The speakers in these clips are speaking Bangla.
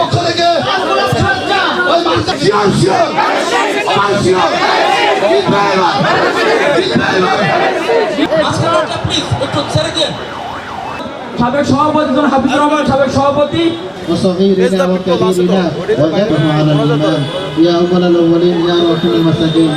পক্ষ থেকে সাবেক সভাপতি হাফিজুর রহমান, সাবেক সভাপতি وصغيرنا وكبيرنا وجدهم على الإيمان يا أول الأولين يا رسول المساجين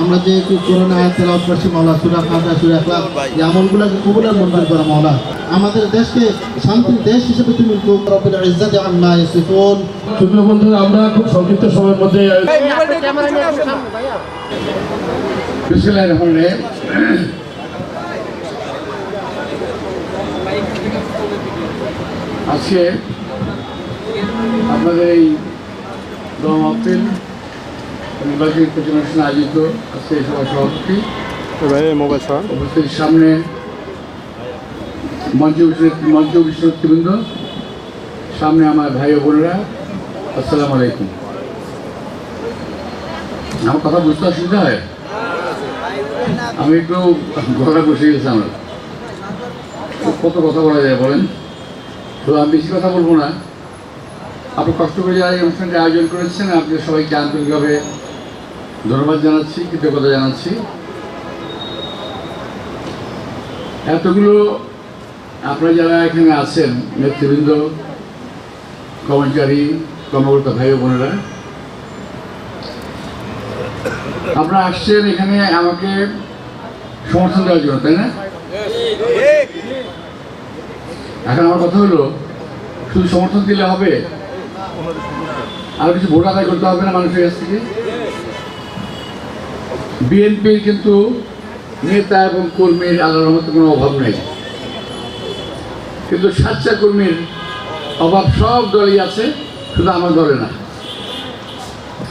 আমরা যে কোরআন আয়াত তেলাওয়াত করছি মাওলা সূরা ফাতিহা সূরা ইখলাস এই আমলগুলোকে কবুল আর মঞ্জুর করো মাওলা আমাদের দেশকে শান্তির দেশ হিসেবে তুমি রব্বুল ইজ্জাতি আম্মা ইয়াসিফুন। শুকনো বন্ধুরা, আমরা খুব সংক্ষিপ্ত সময়ের মধ্যে বিসমিল্লাহির রহমানির রহিম। আজকে আপনাদের এই দোয়া মাহফিল নির্বাচনী প্রতিষ্ঠানে আয়োজিত আজকে এই সভা সভাপতি উপস্থিত সামনে মঞ্চ বিশ্ববৃন্দ, সামনে আমার ভাই ও বোনেরা, আসসালামু আলাইকুম। আমার কথা বুঝতে অসুবিধা হয়? আমি একটু গলা বসে গেছি। আমার কত কথা বলা যায় বলেন? তো আমি বেশি কথা বলবো না। আপনি কষ্ট করে যারা এই অনুষ্ঠানটি আয়োজন করেছেন, আপনাদের সবাইকে আন্তরিকভাবে ধন্যবাদ জানাচ্ছি, কৃতজ্ঞতা জানাচ্ছি। এতগুলো আপনারা যারা এখানে আছেন, নেতৃবৃন্দ, কর্মচারী, কর্মকর্তা ভাই ও বোনেরা, আপনারা আসছেন এখানে আমাকে সমর্থন দেওয়ার জন্য, তাই না? এখন আমার কথা হলো, শুধু সমর্থন দিলে হবে? আর কিছু ভোট আদায় করতে হবে না মানুষের কাছ থেকে? বিএনপির কিন্তু নেতা এবং কর্মীর আল্লাহর রহমতে কোনো অভাব নেই, কিন্তু সাচ্চা কর্মীর অভাব সব দলই আছে, শুধু আমার দলে না।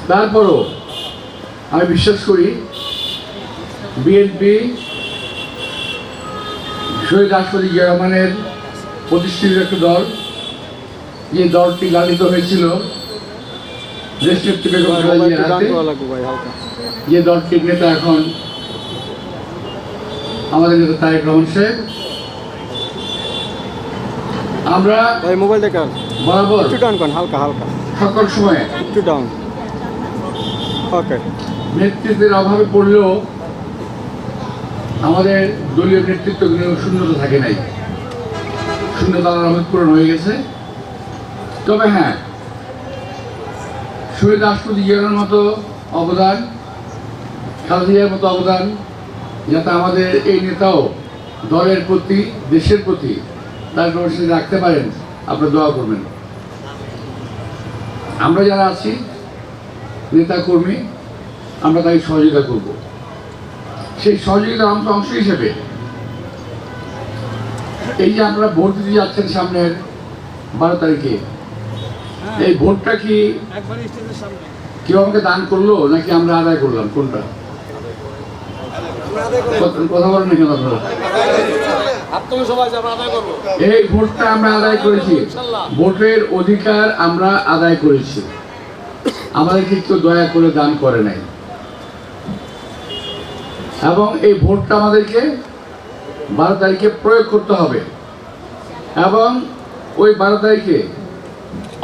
তারপরও আমি বিশ্বাস করি বিএনপি শহীদ রাষ্ট্রপতি জিয়া রহমানের প্রতিষ্ঠিত একটা দল, যে দলটি লালিত হয়েছিল দেশনেত্রী বেগম খালেদা জিয়ার হাতে, যে দলটির নেতা এখন আমাদের নেতা তারেক রহমান সাহেব। আমরা বরাবর সকল সময়ে নেতৃত্বের অভাবে পড়লেও আমাদের দলীয় নেতৃত্ব শূন্যতা থাকে নাই, শূন্যতা রহমত পূরণ হয়ে গেছে। তবে হ্যাঁ, শহীদ রাষ্ট্রপতি জিয়ার মতো অবদান, খালেদা জিয়ার মতো অবদান যাতে আমাদের এই নেতাও দলের প্রতি, দেশের প্রতি তার প্রতি রাখতে পারেন, আপনারা দোয়া করবেন। আমরা যারা আছি নেতা কর্মী, আমরা তাই সহযোগিতা করব। সেই সহযোগিতার অংশ হিসেবে এই যে আপনারা ভোট দিতে যাচ্ছেন সামনের 12 তারিখে, এই ভোটটা কি কেউ আমাকে দান করলো নাকি আমরা আদায় করলাম? কোনটা? কথা বলেন না কেন আপনারা? এই ভোটটা আমরা আদায় করেছি, ভোটের অধিকার আমরা আদায় করেছি, আমাদেরকে কেউ দয়া করে দান করে নাই। এবং এই ভোটটা আমাদেরকে 12 তারিখে প্রয়োগ করতে হবে। এবং ওই 12 তারিখে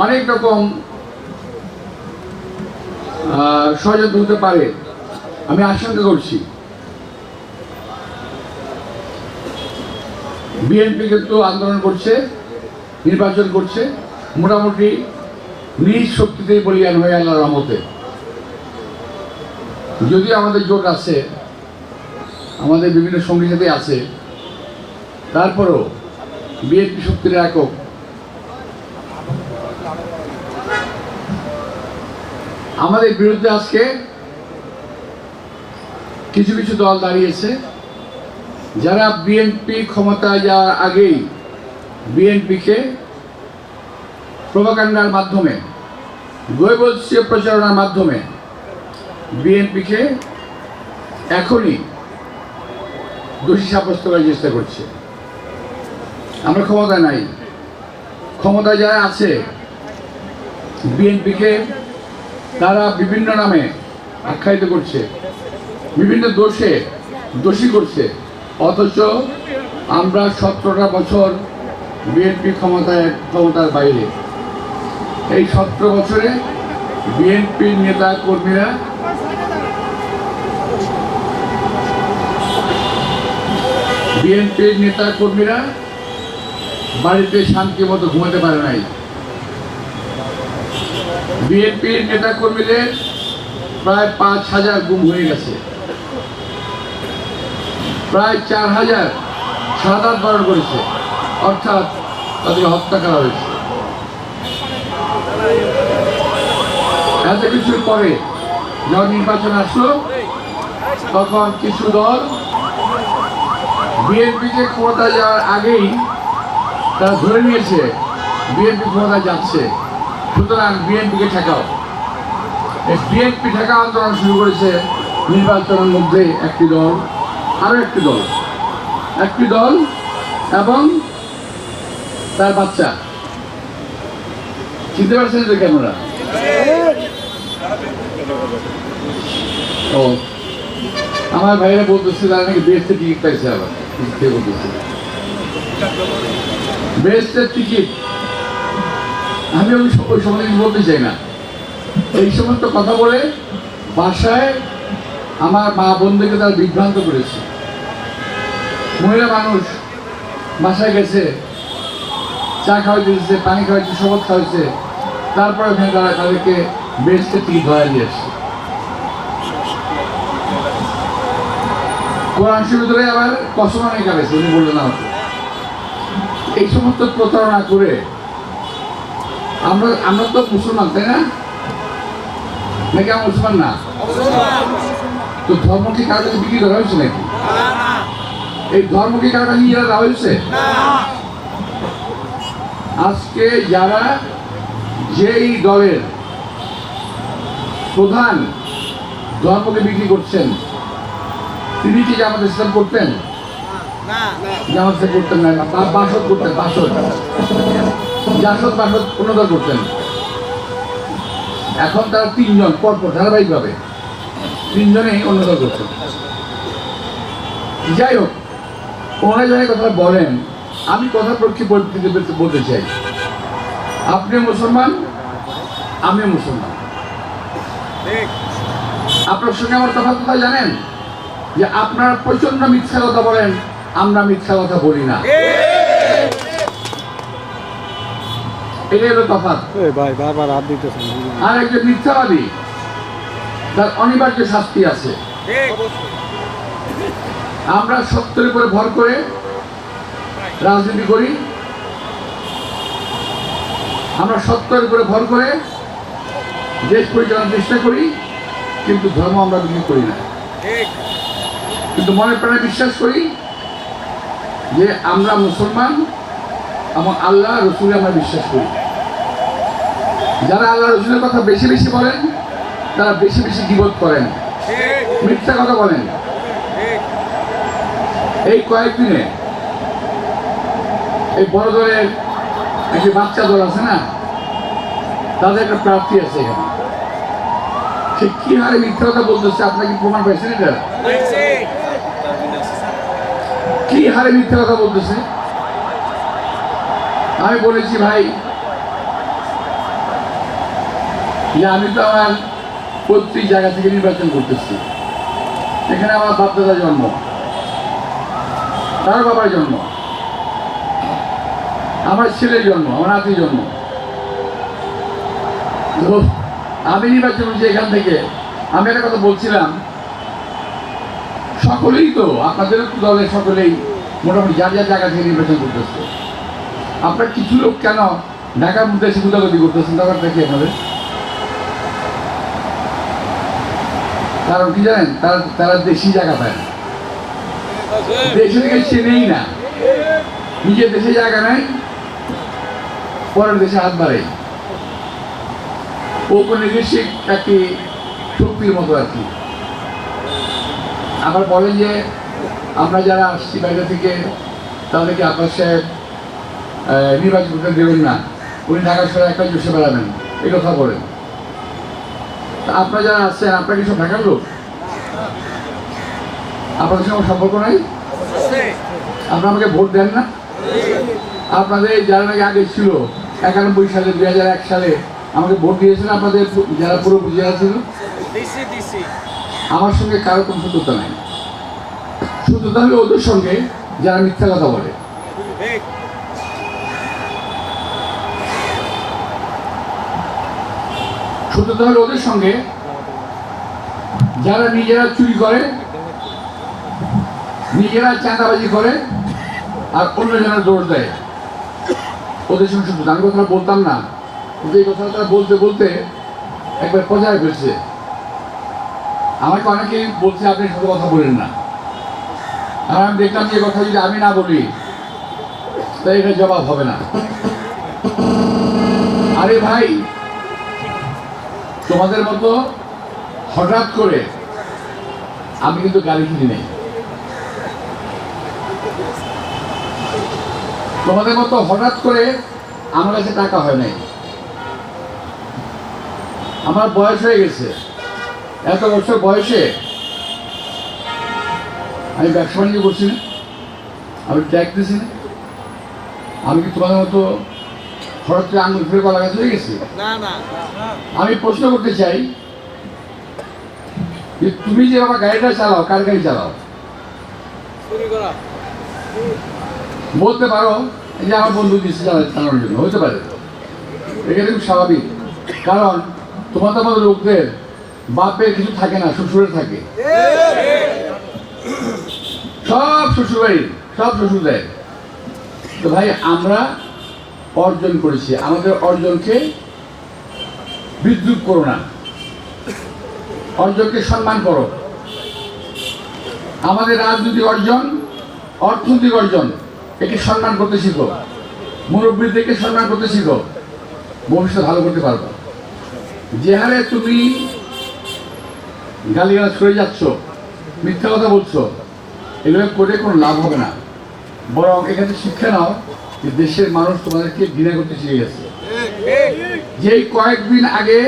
অনেক রকম ষড়যন্ত্র হতে পারে, আমি আশঙ্কা করছি। বিএনপি কিন্তু আন্দোলন করছে, নির্বাচন করছে, মোটামুটি নিজ শক্তিতেই বলিয়ান হয়ে আল্লাহর রহমতে। যদিও আমাদের জোট আছে, আমাদের বিভিন্ন সঙ্গী সাথে আছে, তারপরও বিএনপি শক্তির একক। আমাদের বিরুদ্ধে আজকে কিছু কিছু দল দাঁড়িয়েছে, যারা বিএনপি ক্ষমতায় যাওয়ার আগেই বিএনপিকে প্রোপাগান্ডার মাধ্যমে, গৈবল্য প্রচারণার মাধ্যমে বিএনপিকে এখনই দোষী সাব্যস্ত করার চেষ্টা করছে। আমরা ক্ষমতায় নাই, ক্ষমতায় যারা আছে বিএনপিকে তারা বিভিন্ন নামে আখ্যায়িত করছে, বিভিন্ন দোষে দোষী করছে। অথচ আমরা 17টা বছর বিএনপি ক্ষমতার বাইরে, এই 17 বছরে বিএনপির নেতা কর্মীরা বাড়িতে শান্তি মতো ঘুমাতে পারে নাই। বিএনপির নেতা কর্মীদের প্রায় 5,000 গুম হয়ে গেছে, প্রায় 4,000 শাহাদাত বরণ করেছে, অর্থাৎ তাদেরকে হত্যা করা হয়েছে। এত কিছুর পরে যখন নির্বাচন আসলো, তখন কিছু দল বিএনপিকে ক্ষমতা যাওয়ার আগেই তারা ধরে নিয়েছে বিএনপি ক্ষমতা যাচ্ছে, সুতরাং বিএনপিকে ঠেকাও। এই বিএনপি ঠেকা আন্দোলন শুরু করেছে নির্বাচনের মধ্যে একটি দল, আরো একটি দল এবং তার বাচ্চা। চিনতে পারছেন তো ক্যামেরা? ও আমার ভাইরা বলতেছে তারা নাকি বেস্টের টিকিট পাইছে, আবার বলতেছে বেস্টের টিকিট। আমি ওই সময় বলতে চাই না। এই সমস্ত কথা বলে বাসায় আমার মা বোনদেরকে তারা বিভ্রান্ত করেছে। মহিলা মানুষ বাসায় গেছে, চা খাওয়াইতে দিয়েছে, পানি খাওয়াইছে, শপথ খাওয়াইছে, তারপরে ওখানে তারা তাদেরকে বেস্টের টিকিট ধরা দিয়ে আসছে। কোরআন শরীফের ভিতরে আবার কসমানি কাটাইছে, উনি বললেন আমাকে। এই সমস্ত প্রতারণা করে আমরা তো মুসলমান, তাই না? নাকি আমরা মুসলমান না? তো ধর্ম কি কারো কাছে বিক্রি করা হয়েছে নাকি? এই ধর্ম কি কারো কাছে নিয়ে যাওয়া হয়েছে? আজকে যারা যেই দলের প্রধান ধর্মকে বিক্রি করছেন, তিনি কি জামাত ইসলাম করতেন? জামাত ইসলাম করতেন না, বাসদ করতেন, বাসদ অন্যদল করতেন। এখন তারা 3 জন পরপর ধারাবাহিকভাবে 3 জনেই অন্যদল করতেন। যাই হোক, ওনারা যখন কথা বলেন, আমি কথা পরিপ্রেক্ষিতে বলতে চাই, আপনি মুসলমান, আমিও মুসলমান। আপনার সঙ্গে আমার তফাৎ কোথায় জানেন? যে আপনারা প্রচন্ড মিথ্যা কথা বলেন, আমরা মিথ্যা কথা বলি না। এটাই হলো তফাৎ। আর একজন মিথ্যাবাদী, তার অনিবার্য শাস্তি আছে। আমরা সত্যের উপরে ভর করে রাজনীতি করি, আমরা সত্যের উপরে ভর করে দেশ পরিচালনার চেষ্টা করি, কিন্তু ধর্ম আমরা বিক্রি করি না। কিন্তু মনে প্রাণে বিশ্বাস করি যে আমরা মুসলমান এবং আল্লাহ রসুলে আমরা বিশ্বাস করি। যারা আল্লাহ রসুলের কথা বেশি বেশি বলেন, তারা বেশি বেশি গীবত করেন, মিথ্যা কথা বলেন। এই কয়েকদিনে এই বড় দলের একটি বাচ্চা দল আছে না, তাদের একটা প্রার্থী আছে এখানে। সে কি হারে মিথ্যা কথা বলতেছে, আপনাকে প্রমাণ পাইছেন? এটা কি হারে মিথ্যা কথা বলতেছে। আমি বলেছি, ভাই, যে আমি তো আমার প্রত্যেক জায়গা থেকে নির্বাচন করতেছি। এখানে আমার বাপ দাদার জন্ম, তার বাবার জন্ম, আমার ছেলের জন্ম, আমার নাতির জন্ম। তো আমি নির্বাচন করছি এখান থেকে। আমি একটা কথা বলছিলাম, সকলেই তো আপনাদের দলের সকলেই মোটামুটি যার যার জায়গা থেকে নির্বাচন করতেছে। আপনার কিছু লোক কেন ঢাকার মধ্যে এসে গুদাগুদি করতেছেন? ব্যাপারটা কি আপনাদের? কারণ কি জানেন? তারা দেশি জায়গা পায় না, দেশে থেকে চেনেই না, নিজের দেশে জায়গা নাই, পরের দেশে হাত বাড়ে। ঔপনিবেশিক একটি শক্তির মতো আর কি। আবার বলেন যে আমরা যারা আসছি বাইরে থেকে, তাদেরকে আব্বাস সাহেব নির্বাচন করতে দেবেন না, উনি ঢাকা শহরে একটা বসে বেড়াবেন, এই কথা বলেন। আপনারা যারা আসছেন, আপনারা কি সব ঢাকার লোক? আপনাদের সঙ্গে সম্পর্ক নাই? আপনারা আমাকে ভোট দেন না? আপনাদের যারা নাকি আগে ছিল 91 সালে, 2001 সালে আমাকে ভোট দিয়েছেন আপনাদের যারা পুরোপুরি যারা ছিল, আমার সঙ্গে কারো কোনো শত্রুতা নাই। শত্রুতা হলে ওদের সঙ্গে যারা মিথ্যা কথা বলে। শত্রুতা হলে ওদের সঙ্গে যারা নিজেরা চুরি করে, নিজেরা চাঁদাবাজি করে, আর অন্য জনের দোষ দেয়, ওদের সঙ্গে শত্রুতা। আমি কথা বলতাম না, কিন্তু এই কথাটা বলতে বলতে একবার পর্যায়ে ফেলছে। আমাকে অনেকেই বলছে আপনি সাথে কথা বলেন না, আর আমি দেখলাম যে কথা যদি আমি না বলি তাই এটা জবাব হবে না। আরে ভাই, তোমাদের মতো হঠাৎ করে আমি কিন্তু গাড়ি কিনি নেই, তোমাদের মতো হঠাৎ করে আমার কাছে টাকা হয় নাই। আমার বয়স হয়ে গেছে, এত বছর বয়সে আমি ব্যবসা বাণিজ্য করছি না, আমি ট্যাক্স দিছি না। আমি কি তোমাদের মতো হঠাৎ করে আঙুল ফিরে কলা গাছ হয়ে গেছি? আমি প্রশ্ন করতে চাই যে তুমি যে বাবা গাড়িটা চালাও, কার গাড়ি চালাও? বলতে পারো যে আমার বন্ধু দিচ্ছে চালানোর জন্য, হতে পারে, এটা খুব স্বাভাবিক। কারণ তোমাদের মতো লোকদের বাপের কিছু থাকে না, শ্বশুরের থাকে। সব শ্বশুর বাড়ি, সব শ্বশুর দেয়। তো ভাই, আমরা অর্জন করেছি, আমাদের অর্জনকে বিদ্রুপ করো না, অর্জনকে সম্মান করো। আমাদের রাজনৈতিক অর্জন, অর্থনৈতিক অর্জন, একে সম্মান করতে শিখো, মুরব্বীদেরকে সম্মান করতে শিখো, ভবিষ্যৎ ভালো করতে পারবো। যে হারে তুমি গালিগালাজ করে যাচ্ছ, মিথ্যা কথা বলছো, এগুলো করে কোনো লাভ হবে না। বরং এখানে শিক্ষা নাও যে দেশের মানুষ তোমাদেরকে ঘৃণা করতে শিখে গেছে। যেই কয়েকদিন আগে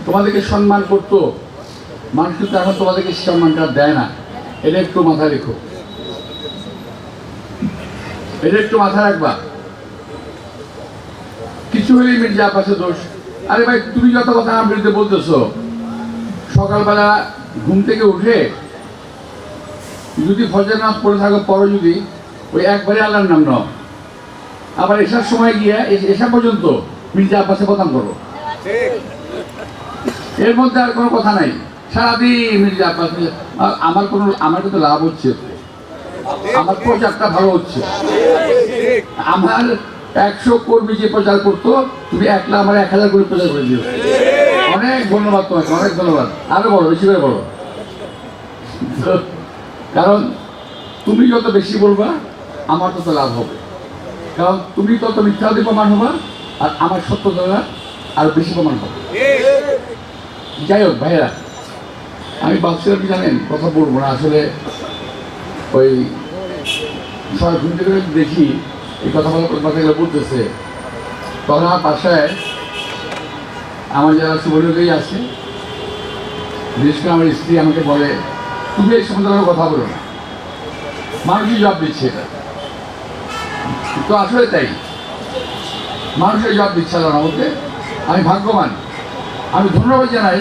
তোমাদেরকে সম্মান করতো, মানুষ কিন্তু এখন তোমাদেরকে সম্মানটা দেয় না। এটা একটু মাথায় রেখো, এটা একটু মাথায় রাখবা। কিছু হলেই মির্জা আব্বাসের দোষ। আরে ভাই, তুমি যত কথা আমার বিরুদ্ধে বলতেছো, সকালবেলা ঘুম থেকে উঠে যদি ফজর নামাজ পড়ে থাকো, পরে যদি ওই একবারে আল্লাহর নাম নাও, আবার এসার সময় গিয়ে এসা পর্যন্ত মির্জা আব্বাসে বদনাম করো, এর মধ্যে আর কোনো কথা নাই। সারাদিন মির্জা আব্বাস, আমার কিন্তু লাভ হচ্ছে, আমার প্রচারটা ভালো হচ্ছে। আমার 100 কর্মী যে প্রচার করতো, তুমি একলা আমার 1000 করে প্রচার করে দিও। অনেক ধন্যবাদ তোমাকে, অনেক ধন্যবাদ। আরো বলো, বেশি করে বলো। কারণ তুমি যত বেশি বলবা আমার তত লাভ হবে, কারণ তুমি তত মিথ্যাবাদী প্রমাণ হবা, আর আমার সত্যতা আর বেশি প্রমাণ হবে। যাই হোক ভাইয়েরা, আমি ভাবছিলাম কি জানেন, কথা বলবো না আসলে। ওই সবাই ঘুম থেকে দেখি এই কথা কথাগুলো বলতেছে, তখন আমার বাসায় আমার যারা শুভলোকেই আছে, বিশেষ করে আমার স্ত্রী আমাকে বলে, তুমি এই সম্বন্ধে কথা বলো না, মানুষই জবাব দিচ্ছে। এটা তো আসলে তাই, মানুষের জবাব দিচ্ছে আল্লাহর মধ্যে। আমি ভাগ্যবান, আমি ধন্যবাদ জানাই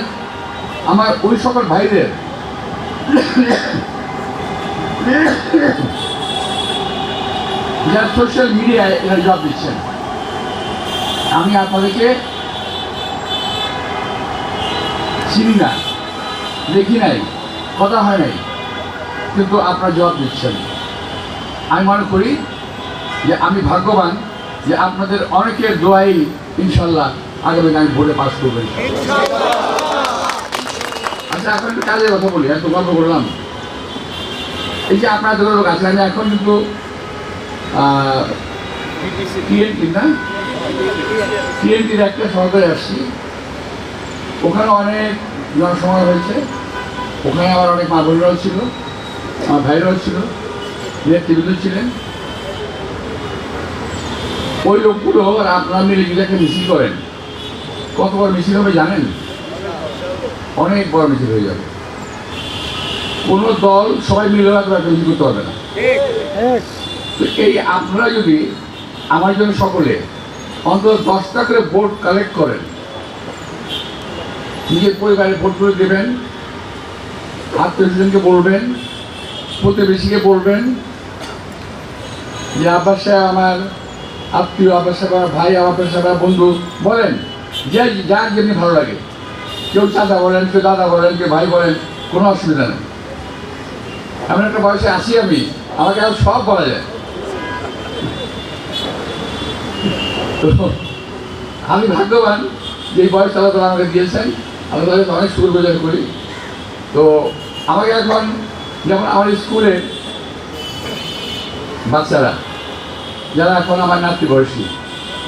আমার ওই সকল ভাইদের যারা সোশ্যাল মিডিয়ায় এরা জবাব দিচ্ছেন। আমি আপনাদেরকে চিনি না, দেখি নাই, কথা হয় নাই, কিন্তু আপনারা জবাব দিচ্ছেন। আমি মনে করি যে আমি ভাগ্যবান যে আপনাদের অনেকের দোয়াই ইনশাল্লাহ আগামী আমি ভোটে পাস করবেন। আচ্ছা, এখন একটু কাজের কথা বলি, এত গল্প করলাম। এই যে আপনার যত লোক আছে, আমি এখন কিন্তু টিএনটির একটা সরকারে আসছি, ওখানে অনেক জনসমাগম হয়েছে, ওখানে আবার অনেক মা বোনরাও ছিল, আমার ভাইরাও ছিল, নেতৃবৃন্দ ছিলেন। ওই লোকগুলো আর আপনারা মিলে যদি একটা মিছিল করেন, কত বড় মিছিল হবে জানেন? অনেক বড় মিছিল হয়ে যাবে। কোনো দল সবাই মিলে একটা মিছিল করতে হবে না। তো এই আপনারা যদি আমার জন্য সকলে অন্তত 10টা করে ভোট কালেক্ট করেন, নিজের পরিবারে ভোট করে দেবেন, আত্মীয়স্বজনকে বলবেন, প্রতিবেশীকে বলবেন যে আব্বাস সাহেব আমার আত্মীয়, আব্বাস সাহেব আমার ভাই, আব্বাস সাহেব আমার বন্ধু, বলেন যে যার যেমনি ভালো লাগে। কেউ চাচা বলেন, কেউ দাদা বলেন, কেউ ভাই বলেন, কোনো অসুবিধা নেই। এমন একটা বয়সে আসি আমি, আমাকে আর সব বলা যায়। তো আমি ভাগ্যবান যে এই বয়স তারা আমাকে দিয়েছেন, আমি তাদের অনেক শুকরগুজার করি। তো আমাকে এখন যেমন আমার স্কুলে বাচ্চারা যারা এখন আমার নাতি বয়সী,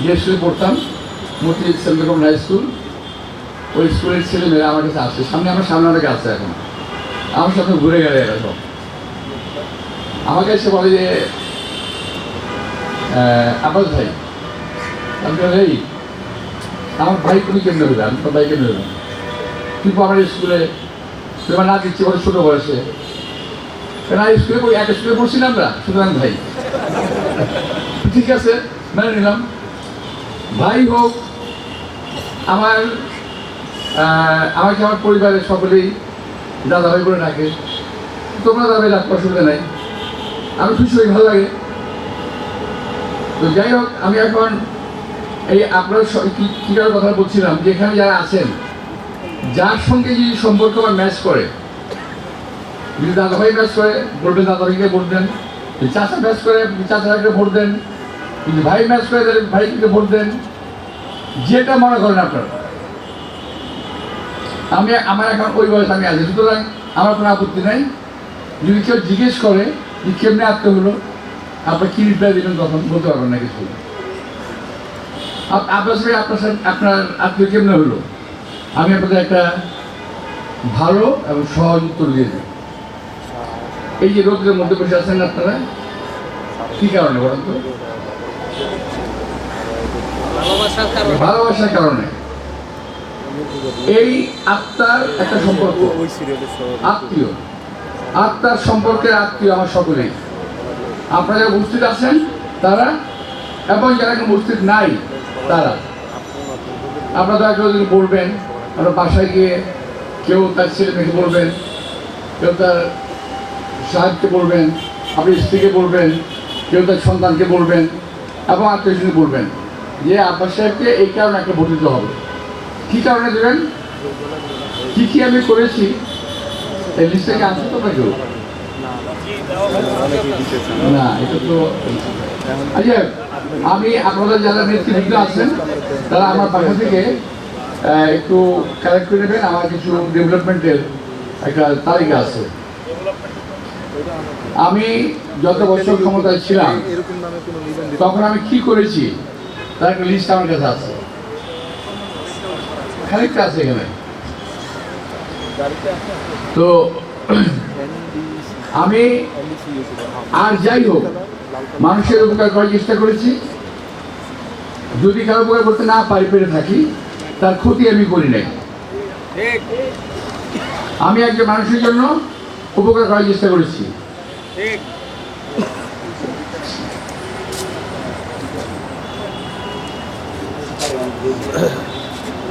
যে স্কুলে পড়তাম মতি সেন্ট্রাল হাই স্কুল, ওই স্কুলের ছেলেমেয়েরা আমার কাছে আসছে। সামনে অনেকে আসছে, এখন আমার সাথে ঘুরে গেলে এরা সব আমাকে এসে বলে যে আব্বাস ভাই, আমি এই আমার ভাই তুমি কেমনে দেবে, আমি তো ভাই কেমনে দেবেন, কিন্তু আমার স্কুলে তোমার না দিচ্ছি বলে ছোটো বয়সে, কেন স্কুলে পড়ি, এক স্কুলে পড়ছি না আমরা, সুতরাং ভাই ঠিক আছে মেনে নিলাম। ভাই হোক আমাকে আমার পরিবারের সকলেই দাদা ভাই করে ডাকে, তোমরা দাদা ভাই ডাকতে অসুবিধা নাই, আমি খুশি হই, ভালো লাগে। তো যাই হোক, আমি এখন এই আপনার কী কারোর কথা বলছিলাম যে এখানে যারা আছেন, যার সঙ্গে যদি সম্পর্ক আমার ম্যাচ করে, যদি দাদা ভাই ম্যাচ করে বলবেন দাদা ভাইকে ভোট দেন, যদি চাচা ম্যাচ করে চাচা ভাইকে ভোট দেন, যদি ভাই ম্যাচ করে তাহলে ভাইকে ভোট দেন, যেটা মনে করেন আপনারা। আমার এখন ওই বয়সে আমি আছি, সুতরাং আমার কোনো আপত্তি নাই। যদি কেউ জিজ্ঞেস করে যে কেমনি আত্মীয় হলো, আপনার কী রিপ্লাই দেবেন তখন বলতে পারবেন না কিছু। আপনার সাথে আপনার আত্মীয় কেমনে হলো, আমি আপনাদের একটা ভালো এবং সহজ উত্তর দিয়ে দিই। এই যে রোদের মধ্যে বসে আছেন আপনারা, কি কারণে বলেন তো? ভালোবাসার কারণে। এই আত্মার একটা সম্পর্ক, আত্মীয়, আত্মার সম্পর্কের আত্মীয় আমার সকলেই। আপনারা যারা উপস্থিত আছেন তারা, এবং যারা কোনো উপস্থিত নাই তারা, আপনারা কেউ যদি বলবেন, আপনার বাসায় গিয়ে কেউ তার ছেলে মেয়েকে বলবেন, কেউ তার সাহেবকে বলবেন, আপনি স্ত্রীকে বলবেন, কেউ তার সন্তানকে বলবেন, এবং আত্মীয়স্বজনকে বলবেন যে আব্বাস সাহেবকে এই কারণে একটা ভোট দিতে হবে। কী কারণে দেবেন, কী কী আমি করেছি এই লিস্ট থেকে আসছে তো কেউ না, এটা তো আচ্ছা। আমি আপনাদের যারা নেতৃবৃন্দ আছেন তারা আমার বাসা থেকে একটু কালেক্ট করে নেবেন, আমার কিছু ডেভেলপমেন্টের একটা তালিকা আছে। আমি যত বছর ক্ষমতায় ছিলাম তখন আমি কি করেছি তার একটা লিস্ট আমার কাছে আছে, খানিকটা আছে এখানে। তো আমি আর যাই হোক মানুষের উপকার করার চেষ্টা করেছি। যদি কারো উপকার করতে না পারি, পেরে থাকি, তার ক্ষতি আমি করি নাই। আমি একজন মানুষের জন্য উপকার করার চেষ্টা করেছি।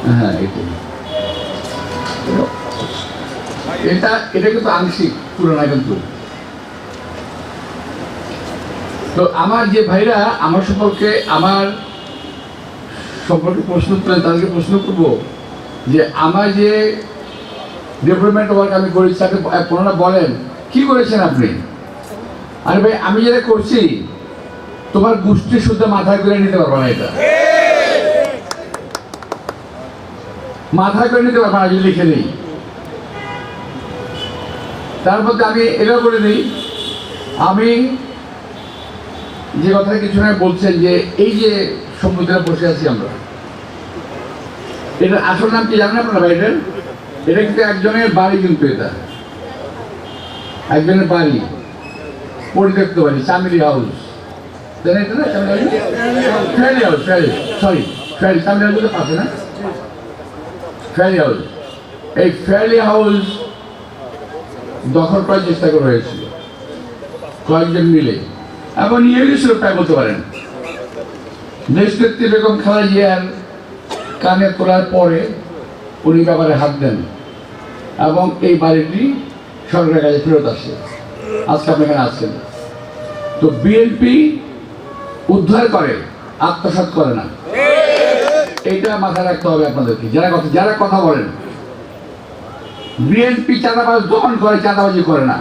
হ্যাঁ, এটা কিন্তু আংশিক, পুরো না কিন্তু। তো আমার যে ভাইরা আমার সম্পর্কে প্রশ্ন করেন, তাদেরকে প্রশ্ন করবো যে আমার যে ডেভেলপমেন্ট ওয়ার্ক আমি করেছি তাকে পুরোনো বলেন কি করেছেন আপনি। আরে ভাই, আমি যেটা করছি তোমার গোষ্ঠী শুদ্ধ মাথায় করে নিতে পারবো না, এটা মাথায় করে নিতে পারবো না যদি লিখে নিই। তার মধ্যে আমি এটাও করে দিই, আমি যে কথা কিছু না বলছেন যে এই যে সমুদ্রে বসে আছি আমরা, এটার আসল নাম কি জানেন আপনারা ভাই? এটা কিন্তু একজনের বাড়ি, কিন্তু এটা একজনের বাড়ি, পরিত্যক্ত বাড়ি, চামেলি হাউস। জানেন এটা না? ফ্যারি হাউস, চামেলি হাউস পাশে না, ফ্যারি হাউস। এই ফ্যারি হাউস দখল করার চেষ্টা করা হয়েছিল কয়েকজন মিলে, এবং নিয়ে গেছিল প্রায় বলতে পারেন। দেশনেত্রী বেগম খালেদা জিয়ার কানে তোলার পরে উনি ব্যাপারে হাত দেন এবং এই বাড়িটি সরকারের কাছে ফেরত আসে। আজকে আপনি এখানে আসছেন। তো বিএনপি উদ্ধার করে, আত্মসাৎ করে না। এইটা মাথায় রাখতে হবে আপনাদেরকে। যারা কথা বলেন, বিএনপি চাঁদাবাজ দমন করে, চাঁদাবাজি করে না।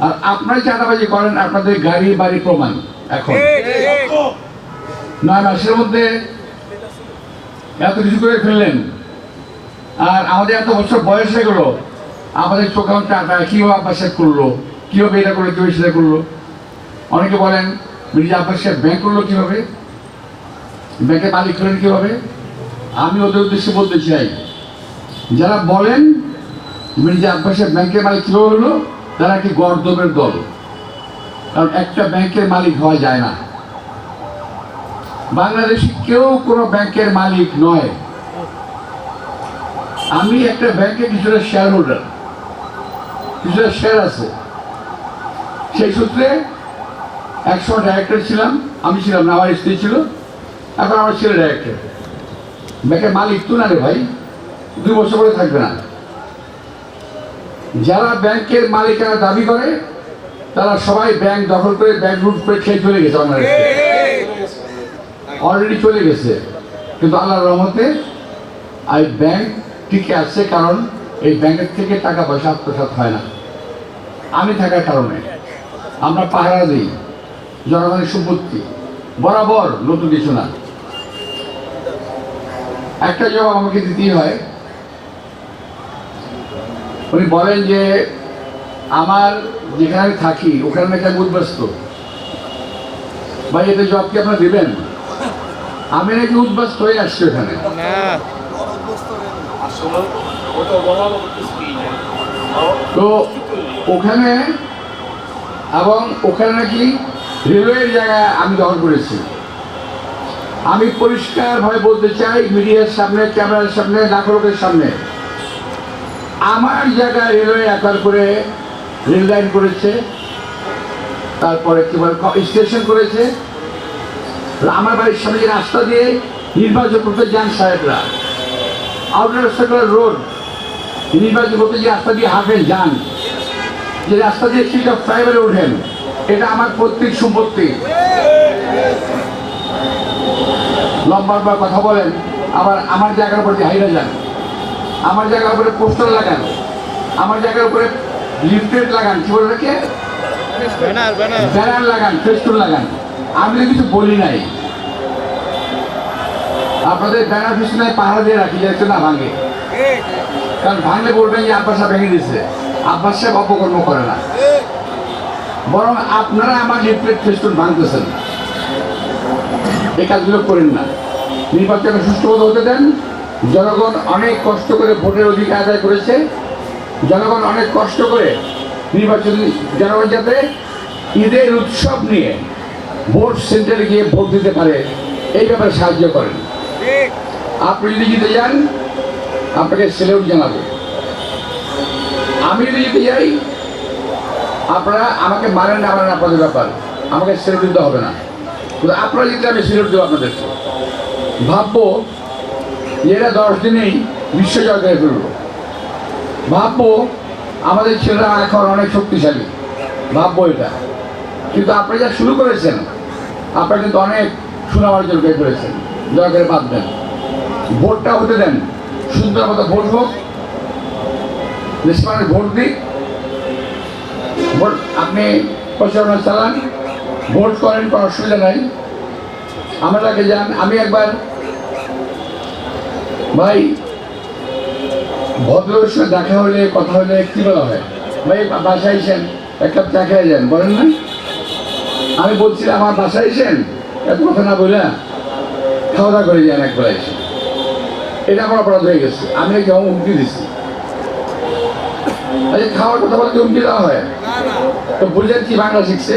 আর আপনারা চাঁদাবাজি করেন, আপনাদের গাড়ি বাড়ি প্রমাণ। এখন 9 মাসের মধ্যে এত কিছু করে ফেললেন, আর আমাদের এত বছর বয়স হয়ে গেল, আমাদের চোখে টাকা কিভাবে আব্বাস সাহেব করলো, কিভাবে এটা করলো, কিভাবে সেটা করলো। অনেকে বলেন মির্জা আব্বাস সাহেব ব্যাংক করলো কিভাবে, ব্যাংকের মালিক হলেন কিভাবে। আমি ওদের উদ্দেশ্যে বলতে চাই, যারা বলেন মির্জা আব্বাস সাহেব ব্যাংকের মালিক কিভাবে হলো, তারা একটি গর্দবের দল। কারণ একটা ব্যাংকের মালিক হওয়া যায় না। বাংলাদেশে কেউ কোনো ব্যাংকের মালিক নয়। আমি একটা ব্যাংকে কিছুটা শেয়ার হোল্ডার, কিছুটা শেয়ার আছে। সেই সূত্রে 100 ডাইরেক্টর ছিলাম, আমি ছিলাম না, আমার স্ত্রী ছিল, এখন আমার ছেলে ডাইরেক্টর। ব্যাংকের মালিক তো না রে ভাই, 2 বছর পরে থাকবে না। যারা ব্যাংকের মালিকানা দাবি করে তারা সবাই ব্যাংক দখল করে, ব্যাংক লুট করে খেয়ে চলে গেছে বাংলাদেশে, অলরেডি চলে গেছে। কিন্তু আল্লাহর রহমতে এই ব্যাংক টিকে আছে, কারণ এই ব্যাংকের থেকে টাকা পয়সা আত্মসাৎ হয় না। আমি থাকার কারণে আমরা পাহারা দিই জনগণের সম্পত্তি বরাবর, নতুন কিছু না। একটা জবাব আমাকে দিতেই হয়। উনি বলেন যে আমার যেখানে আমি থাকি ওখানে নাকি আমি উদ্বাস্ত। ভাই, এতে জব কি আপনারা দেবেন? আমি নাকি উদ্বাস্ত হয়ে আসছি ওখানে। তো ওখানে, এবং ওখানে নাকি রেলওয়ের জায়গায় আমি দখল করেছি। আমি পরিষ্কারভাবে বলতে চাই, মিডিয়ার সামনে, ক্যামেরার সামনে, লাখো লোকের সামনে, আমার জায়গায় রেলওয়ে একবার করে রেল লাইন করেছে, তারপরে কি বলে স্টেশন করেছে। আমার বাড়ির সামনে যে রাস্তা দিয়ে নির্বাচন করতে যান সাহেবরা, আউটার সার্কুলার রোড নির্বাচন করতে যে রাস্তা দিয়ে হাঁটেন যান, যে রাস্তা দিয়ে সিট অফ ফ্লাইওভারে ওঠেন, এটা আমার পৈতৃক সম্পত্তি। লম্বা লম্বা কথা বলেন, আবার আমার জায়গার উপরে হাইরা যান, আমার জায়গার উপরে পোস্টার লাগান, আমার জায়গার উপরে লিফলেট লাগান, কি বলে রাখে ব্যানার লাগান, ফেস্টুন লাগান। আমি তো কিছু বলি নাই। আপনাদের ব্যানার ফেস্টুনে পাহাড় দিয়ে রাখি যাচ্ছে না ভাঙে, কারণ ভাঙলে বলবেন যে আব্বাস সাহেব ভেঙে দিচ্ছে। আব্বাস সাহেব অপকর্ম করে না, বরং আপনারা আমার লিফলেট ফেস্টুন ভাঙতেছেন। এই কাজগুলো করেন না। নির্বাচনে সুষ্ঠুভাবে হতে দেন। জনগণ অনেক কষ্ট করে ভোটের অধিকার আদায় করেছে। জনগণ অনেক কষ্ট করে নির্বাচন, জনগণ যাতে ঈদের উৎসব নিয়ে ভোট সেন্টারে গিয়ে ভোট দিতে পারে, এই ব্যাপারে সাহায্য করেন। আপনি যদি জিতে যান, আপনাকে সেলেউট জানাবো। আমি যদি জিতে যাই, আপনারা আমাকে মানেন না মানেন আপনাদের ব্যাপার, আমাকে সেলেউট দিতে হবে না। কিন্তু আপনারা জিতলে আমি সেলেউট দেবো আপনাদেরকে। ভাববো যে এরা 10 দিনেই বিশ্ব জয় করে ফেলবো। ভাববো আমাদের ছেলেরা এখন অনেক শক্তিশালী, ভাববো এটা। কিন্তু আপনি যা শুরু করেছেন, আপনারা কিন্তু অনেক সুনাম অর্জন করে ফেলেছেন। দয়া করে বাদ দেন, ভোটটা হতে দেন, সুন্দর মতো ভোট হোক, দেশ মানুষ ভোট দিক। ভোট আপনি প্রচারণা চালান, ভোট করেন, কোনো অসুবিধা নাই। আমাদেরকে যান। আমি একবার ভাই ভদ্রের সঙ্গে দেখা হলে, কথা হলে কি বলা হয়, ভাই বাসায় এসেন, এক কাপ চা খেয়ে যান, বলেন না? আমি বলছিলাম আমার বাসায় এসেন, এত কথা না বলে খাওয়া দাওয়া করে যান একবার এসে। এটা আমার অপরাধ হয়ে গেছে। আমি নাকি হুমকি দিচ্ছি। আচ্ছা, খাওয়ার কথা বলতে হুমকি দেওয়া হয়? তো বুঝলেন কি বাংলা শিখছে?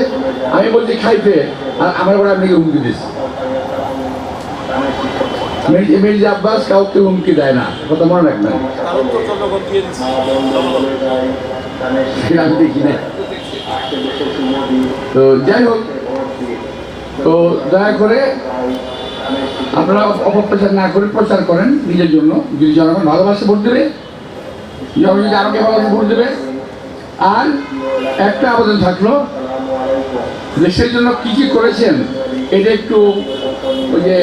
আমি বলছি খাইতে, আর আমার পরে আপনাকে হুমকি দিচ্ছি। মির্জা আব্বাস কাউকে হুমকি দেয় না, কথা মনে রাখবেন। আমি দেখি না। তো যাই হোক, তো দয়া করে আপনারা অপপ্রচার না করে প্রচার করেন নিজের জন্য। যদি জনগণ ভালোবাসে ভোট দেবে, জনগণ যদি আমাকে ভালোবাসে ভোট দেবে। আর একটা আবেদন থাকলো, দেশের জন্য কি কি করেছেন এটা একটু ওই যে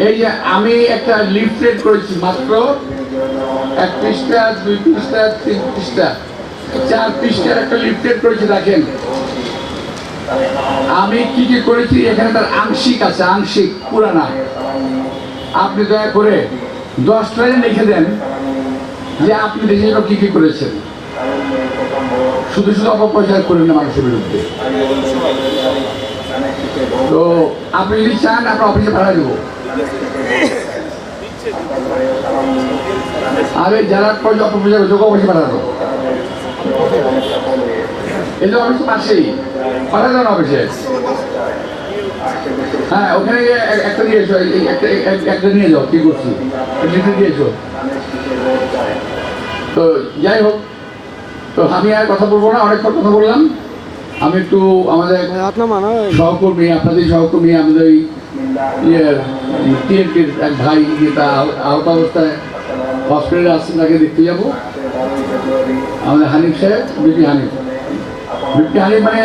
এই যে আমি একটা লিফলেট করেছি মাত্র 1 পৃষ্ঠা 2 পৃষ্ঠা 3 পৃষ্ঠা 4 পৃষ্ঠার একটা লিফলেট করেছি। দেখেন আমি কি কি করেছি এখানে, তার আংশিক আছে, আংশিক, পুরা না। আপনি দয়া করে 10 লাইনে লিখে দেন যে আপনি দেশের জন্য কি কি করেছেন। শুধু শুধু অপপ্রচার করেন না মানুষের বিরুদ্ধে। তো আপনি যদি চান আপনার অফিসে পাঠা দেবো। আরে যারা অপপ্রচার করছে অফিসে পাঠাবো, এই যে অফিস পাশেই পাঠা দেন অফিসে। হ্যাঁ, ওখানে একটা দিয়েছো, একটা নিয়ে যাও, কি করছি লিখে দিয়েছো। তো যাই হোক, তো আমি আর কথা বলবো না, অনেকক্ষণ কথা বললাম। আমি একটু আমাদের সহকর্মী, আপনাদের সহকর্মী, আমাদের টিএনটির এক ভাই যেটা আহত অবস্থায় হসপিটালে আসছেন, তাকে দেখতে যাবো। আমাদের হানিফ সাহেব, বিপি হানিফ মানে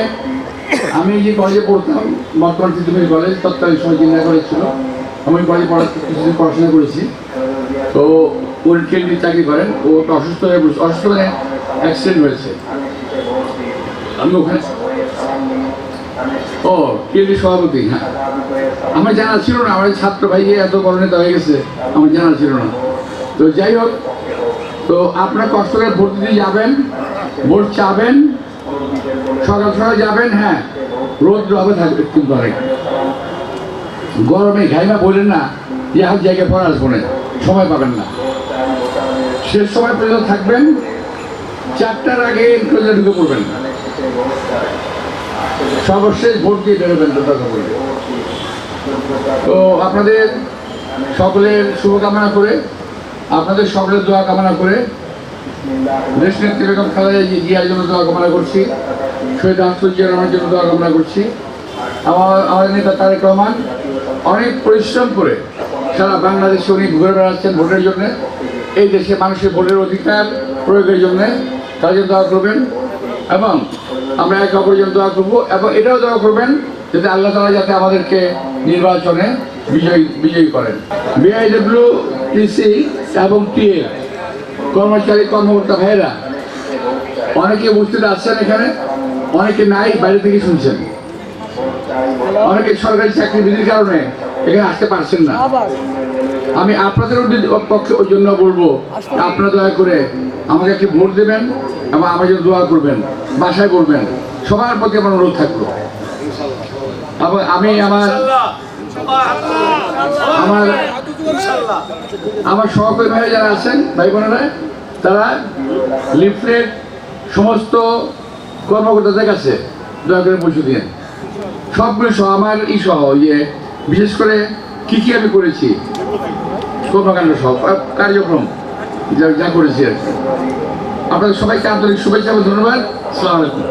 আমি যে কলেজে পড়তাম, বর্তমান সিদ্ধুমির কলেজ, তৎকালীন সময় চিন্তা করেছিল। আমি কলেজে কিছুদিন পড়াশোনা করেছি। তো উনি ট্রেনটি চাকরি করেন। ও অসুস্থ হয়ে পড়েছে, অসুস্থ মানে অ্যাক্সিডেন্ট হয়েছে। আমি ওখানে ট্রেনটির সভাপতি। হ্যাঁ, আমার জানা ছিল না, আমার ছাত্র ভাই এত বড় নেতা হয়ে গেছে, আমার জানা ছিল না। তো যাই হোক, তো আপনার কষ্ট করে ভোট দিতে যাবেন, ভোট চাবেন, সকাল সকাল যাবেন। হ্যাঁ, রোদ হবে থাকবে, কিন্তু অনেক গরমে ঘাইমা বললেন না যে আর জায়গায় পড়া আসবো না, সময় পাবেন না। শেষ সময় পর্যন্ত থাকবেন, 4টার আগে এনক্লোজারে ঢুকে পড়বেন, সর্বশেষ ভোট দিয়ে বেরোবেন। তো আপনাদের সকলের শুভকামনা করে, আপনাদের সকলের দোয়া কামনা করে, দেশ নেত্রী বেগম খালেদা জিয়ার জন্য দোয়া কামনা করছি, শহীদ আহমদ জিয়ার জন্য দোয়া কামনা করছি। আমাদের নেতা তারেক রহমান অনেক পরিশ্রম করে সারা বাংলাদেশে উনি ঘুরে বেড়াচ্ছেন ভোটের জন্য, এই দেশে মানুষের ভোটের অধিকার প্রয়োগের জন্য। তার জন্য দোয়া করবেন এবং আমরা একে অপরের জন্য দোয়া করবো, এবং এটাও দোয়া করবেন যাতে আল্লাহ তাআলা যাতে আমাদেরকে নির্বাচনে বিজয়ী করেন। বিআইডব্লিউটিসি এবং টিএ কর্মচারী কর্মকর্তা ভাইয়েরা, অনেকে উপস্থিত আছেন এখানে, অনেকে নাই, বাইরে থেকে শুনছেন। অনেকে সরকারি চাকরি বিধির কারণে এখানে আসতে পারছেন না। আমি আপনাদের পক্ষের জন্য বলবো, আপনারা দয়া করে আমাকে একটি ভোট দেবেন এবং আমার জন্য দোয়া করবেন, বাসায় বলবেন, সবার প্রতি আমার অনুরোধ থাকলো। এবং আমি আমার সহকর্মী ভাই যারা আছেন, ভাই বোনেরা, তারা লিফলেট সমস্ত কর্মকর্তাদের কাছে দয়া করে পৌঁছে দিন, সবগুলো সহ, আমার সহ, ইয়ে বিশেষ করে কি কি আমি করেছি, কর্মকাণ্ড সহ, কার্যক্রম যা করেছি আর কি। আপনাদের সবাইকে আন্তরিক শুভেচ্ছা এবং ধন্যবাদ। আসসালামু আলাইকুম।